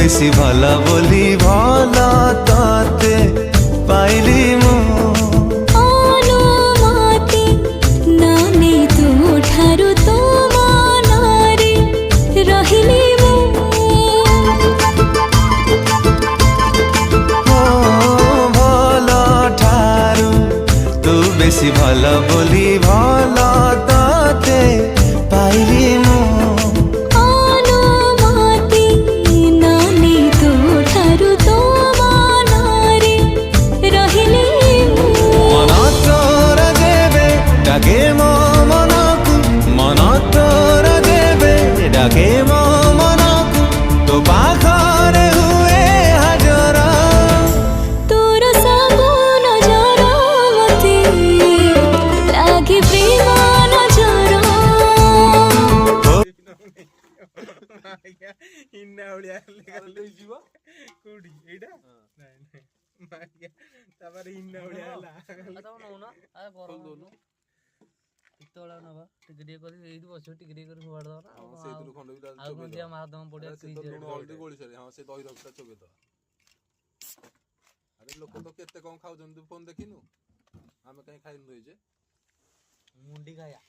বেশি ভালা বলি ভালা তাতে পাইলি মু অনুমতি নানি তু ঠারু তো মନରେ রহিলি মু ভাল ঠারু তু বেশি ভালা বলি ভালা তাতে পাইলি মু অনুমতি নানি তু ঠারু তো মନରେ রহিলি মু মন তোর দেবে ডাকে মো মনকু মন তোর দেবে ডাকে মো মনকু তো পাখরে হুয়ে হাজর তোর সবু নজর মতে লাগি প্রেম নজর ইন্না ওলিয়া ଯିବ କୋଉଠି ଏଇଟା ନାଇଁ ନାଇଁ ମାରିଆ ତାପରେ ଇନ୍ନା ଓଳିଆ ହେଲା ତମ ନଉନ ଆରେ ଗରମ ଦଉନୁ କେତେବେଳେ ନବା ଟିକେ ଟିକେ କରି ଏଇଠି ବସିବ ଟିକେ ଟିକେ କରି ଫୋପାଡ଼ି ଦବ ନା ସେଇଥିରୁ ଖଣ୍ଡ ବି ଆଉ କଣ ଦିଆ ମାରଦମ ପଡିଆ ଅଲରେଡି ଗୋଳି ସାରି ହଁ ସେ ଦହି ରଖୁତା ଚୋବେଇଦବା ଆରେ ଲୋକ ତ କେତେ କଣ ଖାଉଛନ୍ତି ତୁ ଫୋନ ଦେଖିନୁ ଆମେ କାହିଁ ଖାଇନୁ ଯେ ମୁଣ୍ଡି ଖାଇବା